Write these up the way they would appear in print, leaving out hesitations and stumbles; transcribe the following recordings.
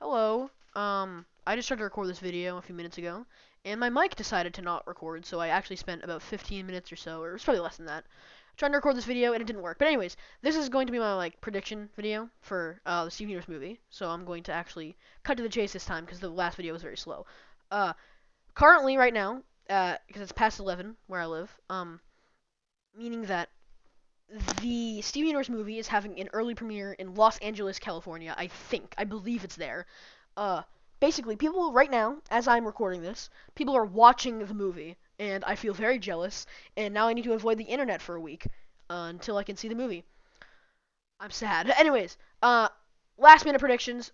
Hello. I just started to record this video a few minutes ago, and my mic decided to not record, so I actually spent about 15 minutes or so, or it was probably less than that, trying to record this video, and it didn't work. But anyways, this is going to be my prediction video for the Steven Universe movie. So I'm going to actually cut to the chase this time because the last video was very slow. Uh, Currently, right now, because it's past 11 where I live, meaning that the Steven Universe movie is having an early premiere in Los Angeles, California. I believe it's there. Uh, Basically, people right now, as I'm recording this, people are watching the movie, and I feel very jealous. And now I need to avoid the internet for a week until I can see the movie. I'm sad. Anyways, last minute predictions.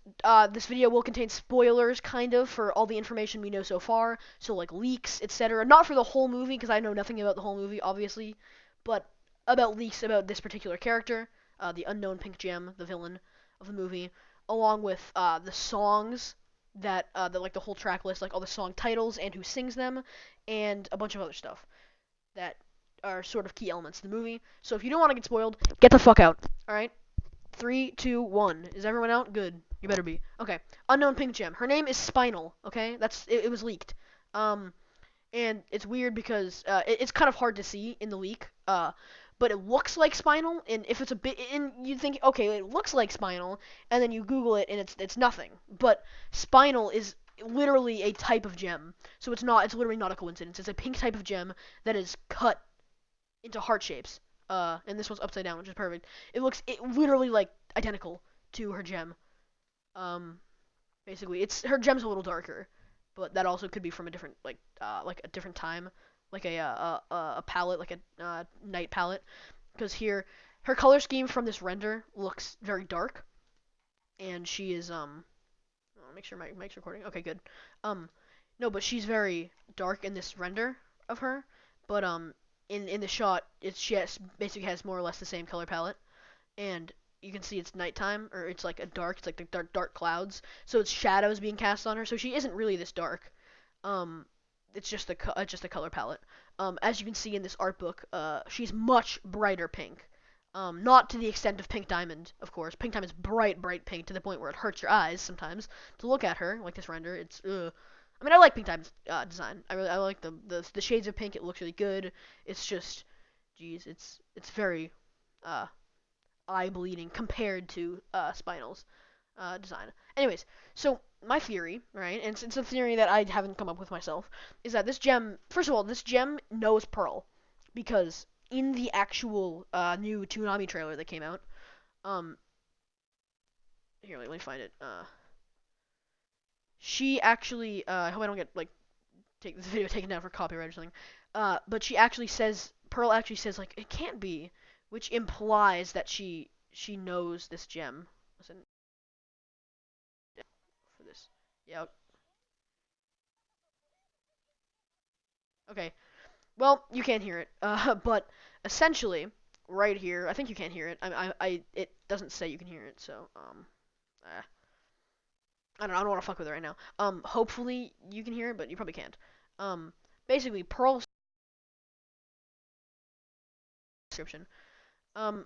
This video will contain spoilers, kind of, for all the information we know so far. So like leaks, etc. Not for the whole movie, because I know nothing about the whole movie, obviously, but about leaks about this particular character, the unknown pink gem, the villain of the movie, along with the songs that like the whole track list, like all the song titles and who sings them, and a bunch of other stuff that are sort of key elements of the movie. So if you don't want to get spoiled, get the fuck out. All right. Three, two, one. Is everyone out? Good. You better be. Okay. Unknown pink gem. Her name is Spinal. Okay. It was leaked. Um, and it's weird because it's kind of hard to see in the leak. But it looks like Spinal, and if it's a bit, and you think, okay, it looks like Spinal, and then you Google it, and it's nothing. But Spinal is literally a type of gem, so it's not. It's literally not a coincidence. It's a pink type of gem that is cut into heart shapes. And this one's upside down, which is perfect. It literally like identical to her gem. Um, Basically, it's her gem's a little darker, but that also could be from a different like a different time, like a palette, like a night palette. Because here, her color scheme from this render looks very dark, and she is make sure my mic's recording. Okay, good. Um, no, but she's very dark in this render of her, but in the shot, she basically has more or less the same color palette, and you can see it's nighttime, or it's like a dark, it's like the dark clouds, so it's shadows being cast on her. So she isn't really this dark. Um, it's just the color palette. As you can see in this art book, she's much brighter pink. Not to the extent of Pink Diamond, of course. Pink Diamond's bright, bright pink to the point where it hurts your eyes sometimes to look at her, like this render. It's I mean, I like Pink Diamond's design. I like the shades of pink. It looks really good. It's just, geez, it's very uh, eye bleeding compared to Spinal's design. Anyways, so my theory, right, and it's a theory that I haven't come up with myself, is that this gem, first of all, this gem knows Pearl, because in the actual new Toonami trailer that came out, um, here, let me find it. She actually, I hope I don't get like take this video taken down for copyright or something. But she actually says, Pearl actually says like it can't be, which implies that she knows this gem. Listen for this. Yeah. Okay. Well, you can't hear it. But essentially, right here, I think you can't hear it. It doesn't say you can hear it, so uh, I don't want to fuck with it right now. Hopefully you can hear it, but you probably can't. Um, Basically, Pearl's description. Um,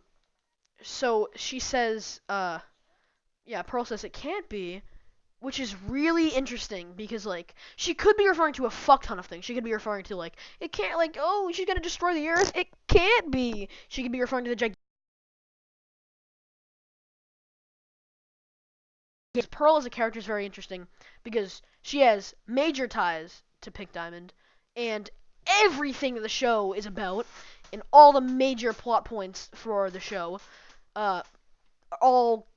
so she says, yeah, Pearl says it can't be, which is really interesting because like she could be referring to a fuck ton of things. She could be referring to like it can't like oh she's gonna destroy the earth. It can't be. She could be referring to the gigantic. Pearl as a character is very interesting because she has major ties to Pink Diamond, and everything the show is about, and all the major plot points for the show, uh, all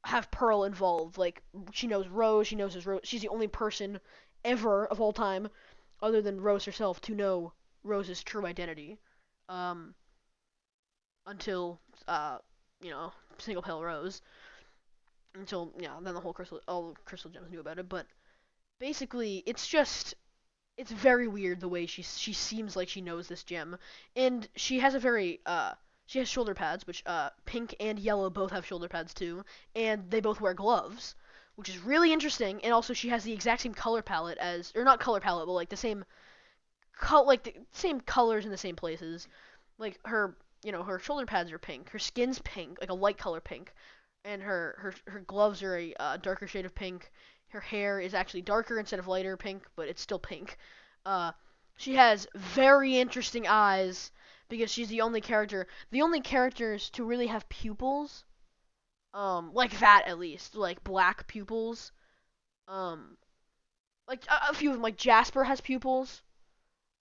have Pearl involved. Like she knows Rose, she knows his Rose. She's the only person ever of all time, other than Rose herself, to know Rose's true identity. Um, until you know, Single Pale Rose. Until then the whole all the crystal gems knew about it. But basically, it's very weird the way she seems like she knows this gem, and she has a very she has shoulder pads, which pink and yellow both have shoulder pads too, and they both wear gloves, which is really interesting. And also she has the exact same color palette as, or not color palette, but like the same like the same colors in the same places. Like her, her shoulder pads are pink, her skin's pink, like a light color pink. and her gloves are a darker shade of pink. Her hair is actually darker instead of lighter pink, but it's still pink. Uh, she has very interesting eyes because she's the only characters to really have pupils, like that at least, like black pupils. Um, like a few of them, like Jasper has pupils.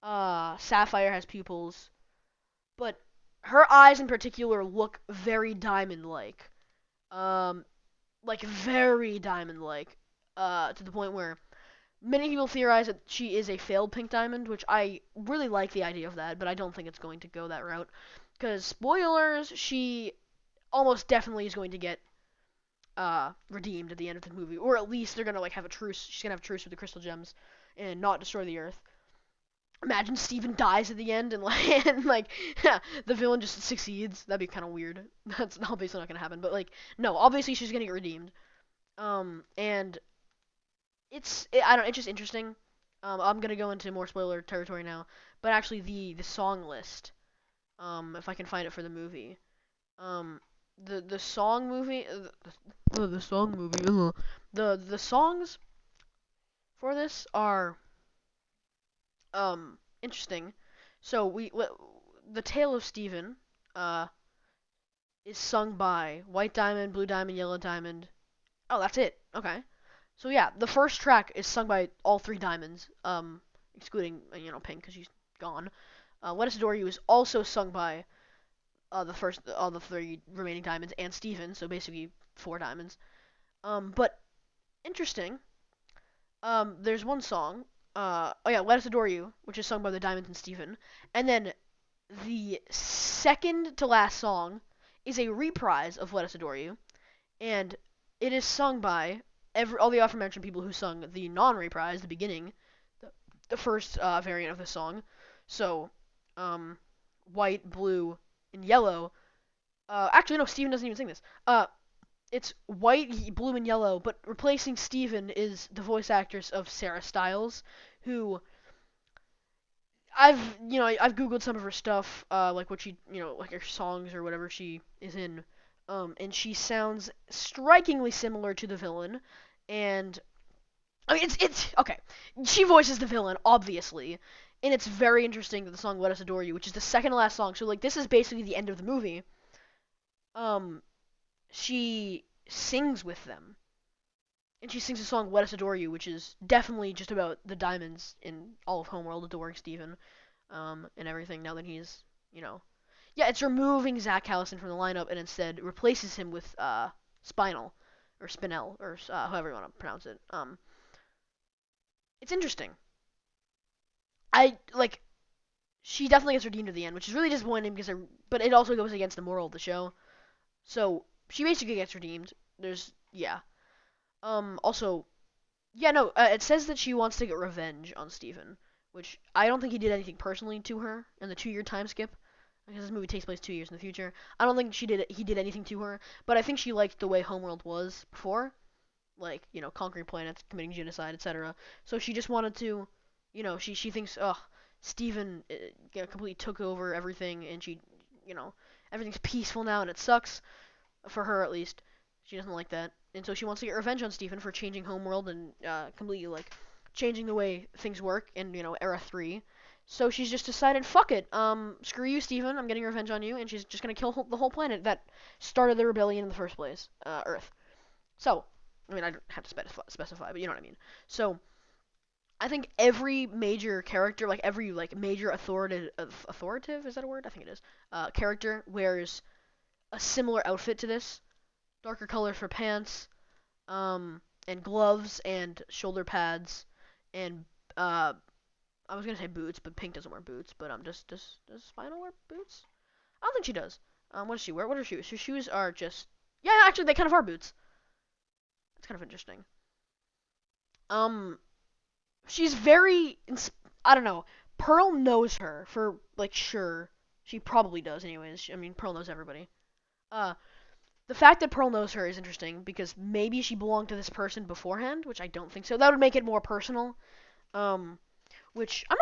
Sapphire has pupils, but her eyes in particular look very diamond-like. Um, like very diamond-like. To the point where many people theorize that she is a failed pink diamond, which I really like the idea of that, but I don't think it's going to go that route. Because spoilers, she almost definitely is going to get redeemed at the end of the movie, or at least they're gonna like have a truce. She's gonna have a truce with the crystal gems and not destroy the Earth. Imagine Steven dies at the end and like and like the villain just succeeds. That'd be kind of weird. That's obviously not gonna happen. But like no, obviously she's gonna get redeemed. And I don't. It's just interesting. I'm gonna go into more spoiler territory now. But actually the song list. If I can find it for the movie. Um, the song movie. The song movie. The songs for this are interesting. So the Tale of Stephen uh is sung by White Diamond, Blue Diamond, Yellow Diamond. Oh, that's it. Okay. So yeah, the first track is sung by all three diamonds, excluding Pink because she's gone. Let Us Adore You is also sung by all the three remaining diamonds and Steven, so basically four diamonds. But interesting. There's one song. Oh yeah, Let Us Adore You, which is sung by the Diamonds and Steven. And then the second to last song is a reprise of Let Us Adore You, and it is sung by all the aforementioned people who sung the non-reprise, the beginning, the first variant of the song. So, white, blue, and yellow. Actually, no, Steven doesn't even sing this. It's white, blue, and yellow, but replacing Steven is the voice actress of Sarah Stiles, who I've googled some of her stuff, like what she, like her songs or whatever she is in, and she sounds strikingly similar to the villain, and I mean it's okay. She voices the villain, obviously, and it's very interesting that the song "Let Us Adore You," which is the second to last song, so like this is basically the end of the movie. Um, she sings with them, and she sings the song "Let Us Adore You," which is definitely just about the diamonds in all of Homeworld adoring Steven, and everything. Now that he's, you know, yeah, it's removing Zach Callison from the lineup and instead replaces him with Spinal or Spinel or however you want to pronounce it. It's interesting. I like she definitely gets redeemed at the end, which is really disappointing because but it also goes against the moral of the show. So she basically gets redeemed. There's yeah. Also yeah, no, it says that she wants to get revenge on Steven, which I don't think he did anything personally to her in the 2 year time skip. Because this movie takes place 2 years in the future. I don't think he did anything to her, but I think she liked the way Homeworld was before, like, conquering planets, committing genocide, etc. So she just wanted to, she thinks, oh, Steven completely took over everything, and everything's peaceful now, and it sucks for her at least. She doesn't like that, and so she wants to get revenge on Steven for changing Homeworld and completely like changing the way things work in Era 3. So she's just decided, fuck it, screw you, Steven. I'm getting revenge on you, and she's just gonna kill the whole planet that started the rebellion in the first place, Earth. So, I mean, I don't have to specify, but you know what I mean. So, I think every major character, like every like major authoritative, is that a word? I think it is. Character wears a similar outfit to this, darker color for pants, and gloves and shoulder pads, and I was gonna say boots, but Pink doesn't wear boots. But does Spinal wear boots? I don't think she does. What does she wear? What are her shoes? Her shoes are just actually they kind of are boots. That's kind of interesting. Um, she's very I don't know. Pearl knows her for like sure. She probably does anyways. I mean, Pearl knows everybody. Uh, the fact that Pearl knows her is interesting because maybe she belonged to this person beforehand, which I don't think so. That would make it more personal. Um, which I'm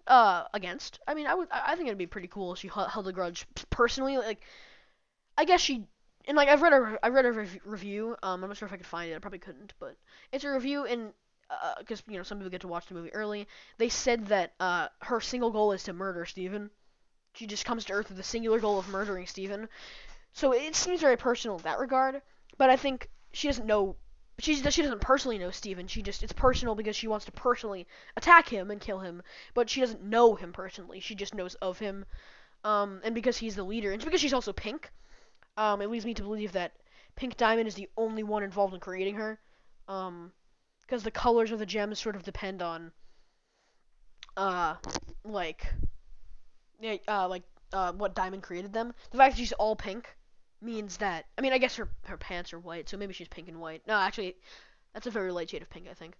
not against. I mean, I think it'd be pretty cool if she held a grudge personally. Like, I guess she and like I read a review. I'm not sure if I could find it. I probably couldn't, but it's a review, and because some people get to watch the movie early. They said that her single goal is to murder Steven. She just comes to Earth with the singular goal of murdering Steven. So it seems very personal in that regard. But I think she doesn't know. She doesn't personally know Steven. It's personal because she wants to personally attack him and kill him. But she doesn't know him personally. She just knows of him. And because he's the leader, and because she's also pink, it leads me to believe that Pink Diamond is the only one involved in creating her. Because the colors of the gems sort of depend on, uh, like, yeah, what Diamond created them. The fact that she's all pink means that, I mean, I guess her pants are white, so maybe she's pink and white. No, actually, that's a very light shade of pink, I think.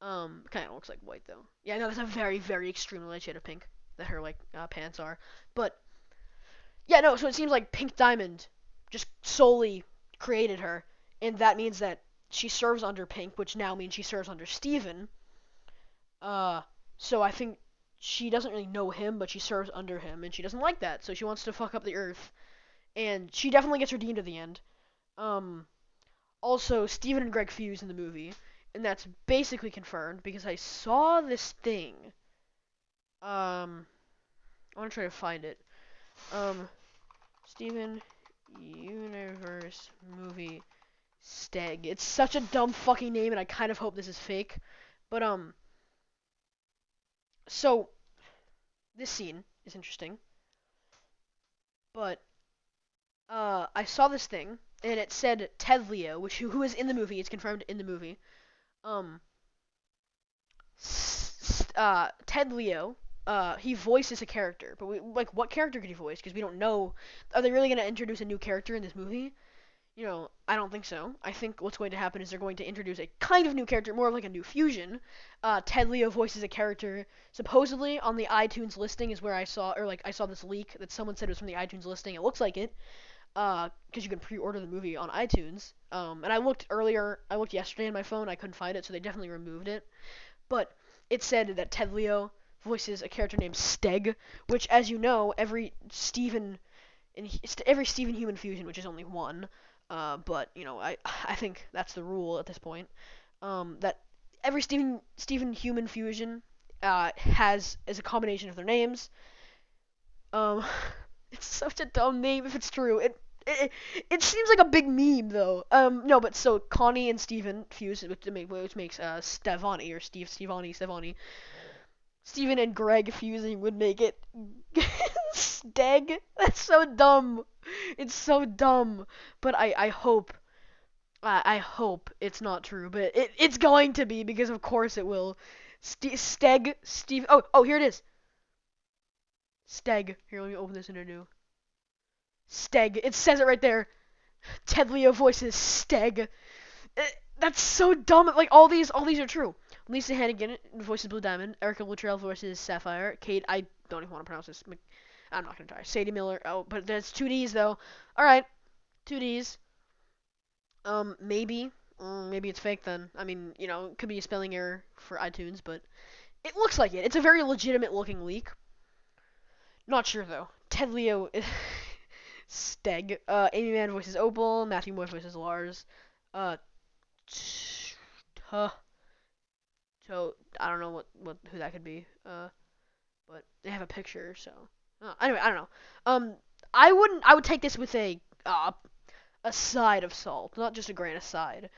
Kind of looks like white though. Yeah, no, that's a very, very extremely light shade of pink that her pants are. But yeah, no, so it seems like Pink Diamond just solely created her, and that means that she serves under Pink, which now means she serves under Steven. Uh, so I think she doesn't really know him, but she serves under him, and she doesn't like that, so she wants to fuck up the Earth, and she definitely gets redeemed at the end. Um, Also, Steven and Greg fuse in the movie, and that's basically confirmed because I saw this thing. I want to try to find it. Steven Universe movie Steg. It's such a dumb fucking name, and I kind of hope this is fake. But so this scene is interesting. But I saw this thing, and it said Ted Leo, who is in the movie. It's confirmed in the movie. Um, Ted Leo. He voices a character, but what character could he voice? Because we don't know. Are they really gonna introduce a new character in this movie? I don't think so. I think what's going to happen is they're going to introduce a kind of new character, more of like a new fusion. Ted Leo voices a character supposedly on the iTunes listing is where I saw, or like I saw this leak that someone said it was from the iTunes listing. It looks like it, because you can pre-order the movie on iTunes. And I looked earlier, I looked yesterday on my phone, I couldn't find it, so they definitely removed it. But it said that Ted Leo voices a character named Steg, which, as you know, every Steven Human fusion, which is only one, but I think that's the rule at this point. That every Steven Human fusion has is a combination of their names. Um, it's such a dumb name if it's true. It seems like a big meme though. No, but so Connie and Steven fuse, which makes Stevani or Stevani. Steven and Greg fusing would make it Steg. That's so dumb. It's so dumb. But I hope it's not true, but it's going to be because of course it will. Steg Steve. Oh, here it is. Steg. Here, let me open this in a new. Steg. It says it right there. Ted Leo voices Steg. That's so dumb. Like all these are true. Lisa Hannigan voices Blue Diamond. Erica Luttrell voices Sapphire. Kate, I don't even want to pronounce this. I'm not gonna try. Sadie Miller. Oh, but there's two D's though. All right, two D's. Maybe. Maybe it's fake then. I mean, it could be a spelling error for iTunes, but it looks like it. It's a very legitimate looking leak. Not sure though. Ted Leo. Steg. Amy Mann voices Opal. Matthew Moy voices Lars. Uh, Huh. So I don't know what who that could be. But they have a picture, so anyway, I don't know. I would take this with a side of salt, not just a grain of side.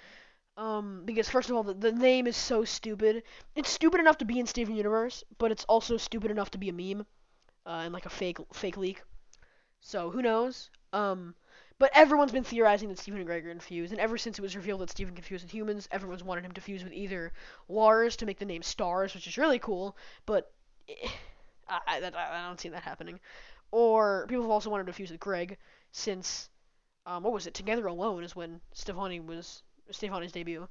Because first of all, the name is so stupid. It's stupid enough to be in Steven Universe, but it's also stupid enough to be a meme, and like a fake leak. So who knows? But everyone's been theorizing that Steven and Greg are infused, and ever since it was revealed that Steven can fuse with humans, everyone's wanted him to fuse with either Lars to make the name Stars, which is really cool, but I don't see that happening. Or people have also wanted to fuse with Greg, since what was it? Together Alone is when Stefani's debut.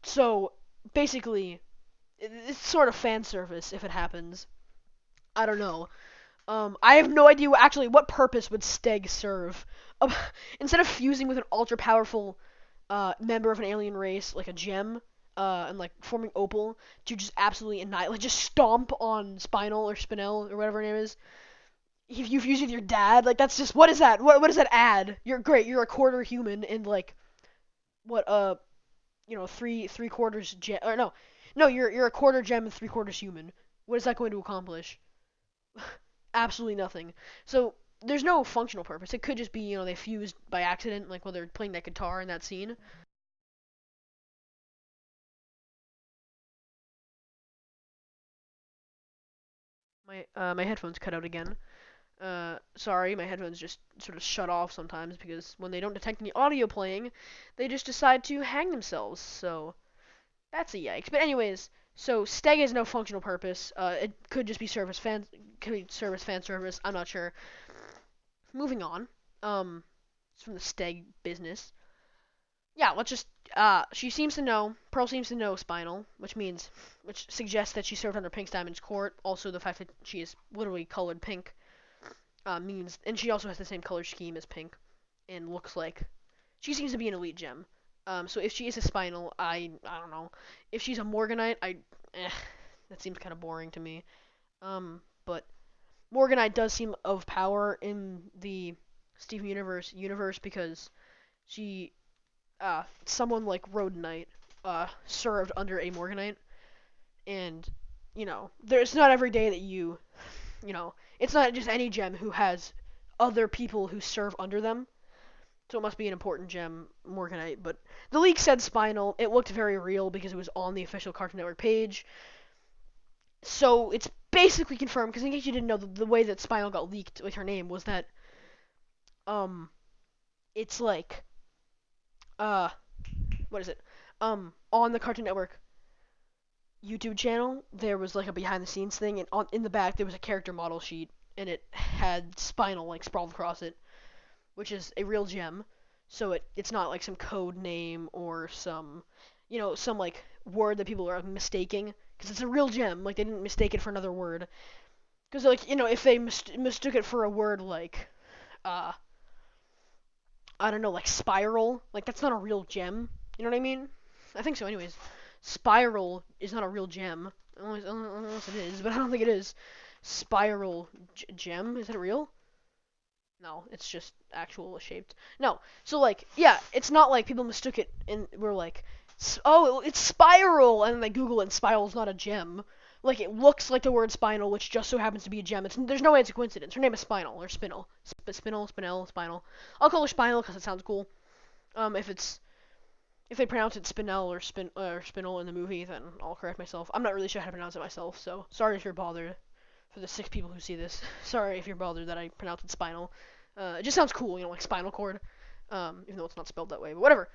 So basically, it's sort of fan service if it happens. I don't know. I have no idea actually what purpose would Steg serve. Um, Instead of fusing with an ultra powerful member of an alien race like a gem, and like forming Opal to just absolutely annihilate, like just stomp on Spinal or Spinel or whatever her name is. if you fuse with your dad, like that's just what is that? What does that add? You're great. You're a quarter human and like what three quarters gem or no you're a quarter gem and three quarters human. What is that going to accomplish? Absolutely nothing. So there's no functional purpose. It could just be they fused by accident, like while they're playing that guitar in that scene. My headphones cut out again. Sorry, my headphones just sort of shut off sometimes because when they don't detect any audio playing, they just decide to hang themselves. So that's a yikes. But anyways, so Steg has no functional purpose. It could just be service fan service. I'm not sure. Moving on. It's from the Steg business. Yeah, let's just. She seems to know. Pearl seems to know Spinal, which suggests that she served under Pink's Diamond's court. Also, the fact that she is literally colored pink means, and she also has the same color scheme as Pink, and looks like she seems to be an elite gem. So if she is a Spinal, I don't know. If she's a Morganite, that seems kind of boring to me. But Morganite does seem of power in the Steven universe because she, someone like Rhodonite, served under a Morganite, and there's not every day that it's not just any gem who has other people who serve under them. So it must be an important gem, Morganite. But the leak said Spinal. It looked very real because it was on the official Cartoon Network page. So it's basically confirmed. Because in case you didn't know, the way that Spinal got leaked with her name was that it's like what is it? On the Cartoon Network YouTube channel, there was like a behind the scenes thing, and in the back there was a character model sheet, and it had Spinal like sprawled across it, which is a real gem. So it's not like some code name or some like word that people are mistaking, because it's a real gem. Like they didn't mistake it for another word. Because like if they mistook it for a word like uh I don't know, like spiral, like that's not a real gem. You know what I mean? I think so. Anyways, spiral is not a real gem. Unless it is, but I don't think it is. Spiral gem, is it real? No, it's just actual shaped. No, so like, yeah, it's not like people mistook it and were like, oh, it's spiral, and they Google it, and spiral's not a gem. Like, it looks like the word spinal, which just so happens to be a gem. There's no way it's a coincidence. Her name is Spinal, or Spinel. Spinel, Spinal. I'll call her Spinal because it sounds cool. If they pronounce it Spinel or Spinel in the movie, then I'll correct myself. I'm not really sure how to pronounce it myself, so sorry if you're bothered. For the 6 people who see this, sorry if you're bothered that I pronounce it Spinal. It just sounds cool, like spinal cord, even though it's not spelled that way. But whatever.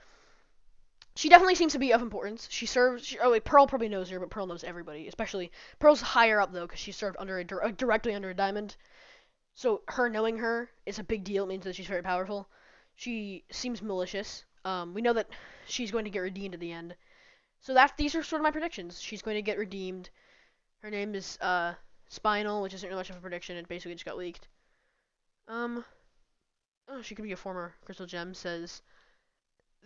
She definitely seems to be of importance. She serves. Oh wait, Pearl probably knows her, but Pearl knows everybody. Especially Pearl's higher up though, because she served under directly under a diamond. So her knowing her is a big deal. It means that she's very powerful. She seems malicious. We know that she's going to get redeemed at the end. So these are sort of my predictions. She's going to get redeemed. Her name is Spinal, which isn't really much of a prediction. It basically just got leaked. Oh, she could be a former Crystal Gem, says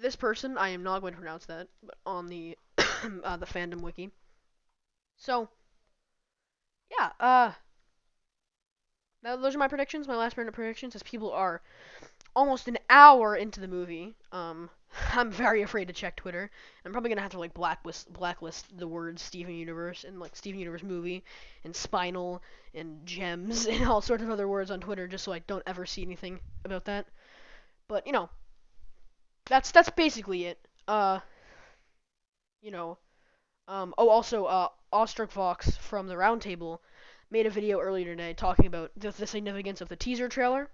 this person. I am not going to pronounce that, but on the the fandom wiki. So, yeah, those are my predictions. My last minute predictions, as people are almost an hour into the movie. I'm very afraid to check Twitter. I'm probably gonna have to like blacklist the words Steven Universe and like Steven Universe movie and Spinal and gems and all sorts of other words on Twitter just so I don't ever see anything about that. But that's basically it. You know, oh also Awestruck Vox from the Roundtable made a video earlier today talking about the significance of the teaser trailer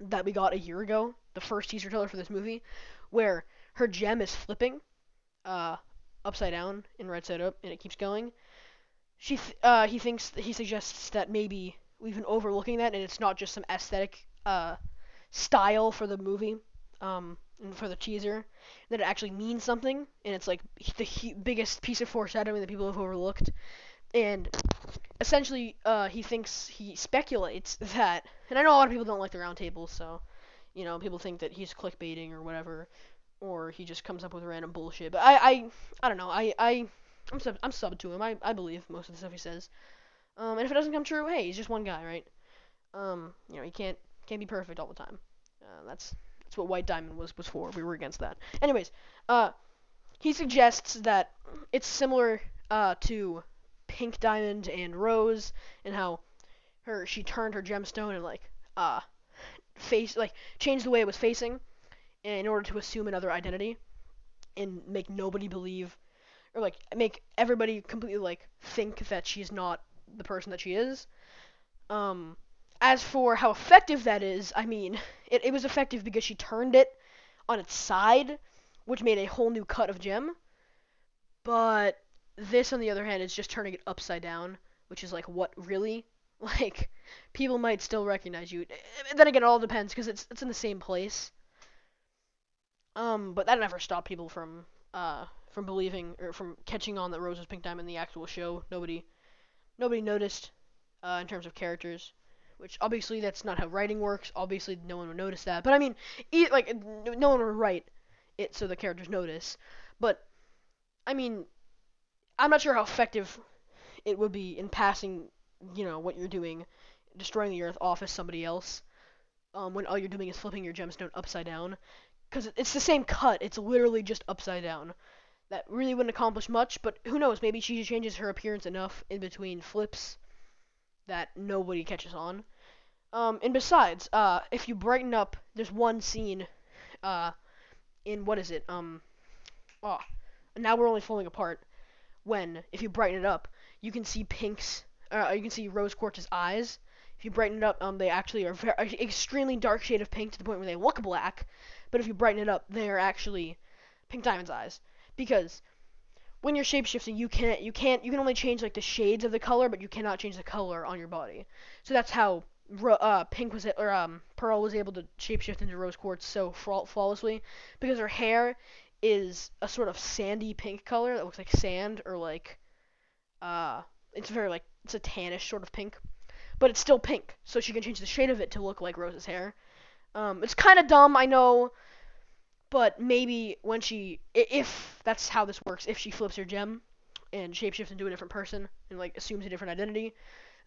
that we got a year ago, the first teaser trailer for this movie, where her gem is flipping, upside down and right side up, and it keeps going. He suggests that maybe we've been overlooking that, and it's not just some aesthetic, style for the movie, and for the teaser, that it actually means something, and it's like the biggest piece of foreshadowing that people have overlooked. And essentially, he speculates that, and I know a lot of people don't like the roundtable, so, people think that he's clickbaiting or whatever, or he just comes up with random bullshit. But I don't know. I'm sub to him. I believe most of the stuff he says. And if it doesn't come true, hey, he's just one guy, right? You can't be perfect all the time. That's what White Diamond was for. We were against that. Anyways, he suggests that it's similar to Pink Diamond and Rose, and how she turned her gemstone and uh face like changed the way it was facing in order to assume another identity and make nobody believe, or like make everybody completely think that she's not the person that she is. Um, as for how effective that is, I mean, it was effective because she turned it on its side, which made a whole new cut of gem. But this, on the other hand, is just turning it upside down, which is like, what, really? Like, people might still recognize you. Then again, it all depends because it's in the same place. But that never stopped people from believing or from catching on that Rose was Pink Diamond in the actual show. Nobody noticed in terms of characters, which obviously that's not how writing works. Obviously, no one would notice that. But I mean, no one would write it so the characters notice. But I mean, I'm not sure how effective it would be in passing, what you're doing, destroying the Earth off as somebody else, when all you're doing is flipping your gemstone upside down. Because it's the same cut, it's literally just upside down. That really wouldn't accomplish much, but who knows, maybe she changes her appearance enough in between flips that nobody catches on. And besides, if you brighten up, there's one scene, in, what is it, oh, now we're only falling apart, when, if you brighten it up, you can see you can see Rose Quartz's eyes. If you brighten it up, they actually are extremely dark shade of pink to the point where they look black, but if you brighten it up, they are actually Pink Diamond's eyes. Because when you're shapeshifting, you can only change like the shades of the color, but you cannot change the color on your body. So that's how Pearl was able to shapeshift into Rose Quartz so flawlessly, because her hair is a sort of sandy pink color that looks like sand, or it's very it's a tannish sort of pink, but it's still pink, so she can change the shade of it to look like Rose's hair. It's kind of dumb, I know, but maybe if that's how this works, if she flips her gem and shapeshifts into a different person and assumes a different identity,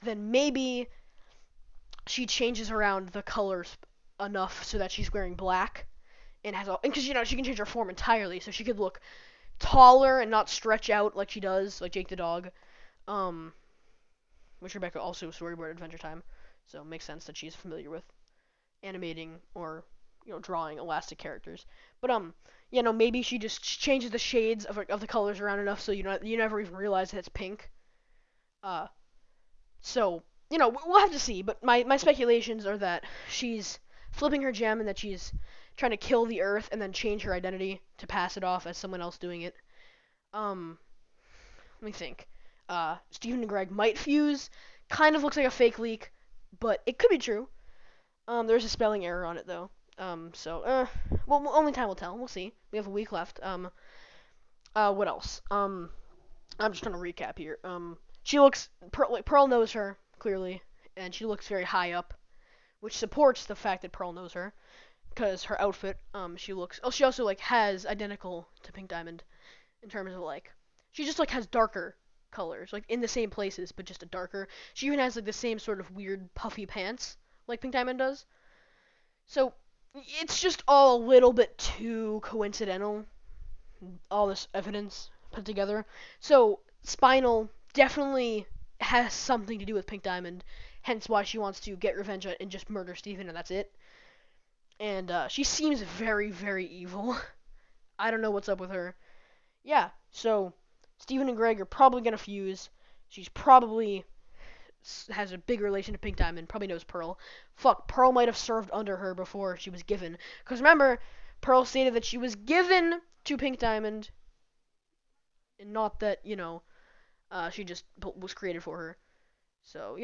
then maybe she changes around the colors enough so that she's wearing black and because she can change her form entirely, so she could look taller and not stretch out like she does, like Jake the dog. Which Rebecca also storyboard Adventure Time, so it makes sense that she's familiar with animating or drawing elastic characters. But maybe she just changes the shades of the colors around enough so you never even realize that it's pink. So we'll have to see. But my speculations are that she's flipping her gem and that she's trying to kill the Earth and then change her identity to pass it off as someone else doing it. Let me think. Stephen and Greg might fuse. Kind of looks like a fake leak, but it could be true. There's a spelling error on it though. Well, only time will tell. We'll see. We have a week left. What else? I'm just trying to recap here. She looks Pearl knows her clearly, and she looks very high up, which supports the fact that Pearl knows her, because her outfit. She looks. Oh, she also has identical to Pink Diamond, in terms of she just has darker colors, in the same places, but just a darker. She even has the same sort of weird puffy pants like Pink Diamond does. So it's just all a little bit too coincidental, all this evidence put together. So Spinal definitely has something to do with Pink Diamond, hence why she wants to get revenge and just murder Steven, and that's it. And she seems very, very evil. I don't know what's up with her. Yeah, so Steven and Greg are probably going to fuse. She's probably has a big relation to Pink Diamond, probably knows Pearl. Fuck, Pearl might have served under her before she was given. Because remember, Pearl stated that she was given to Pink Diamond, and not that, she just was created for her. So,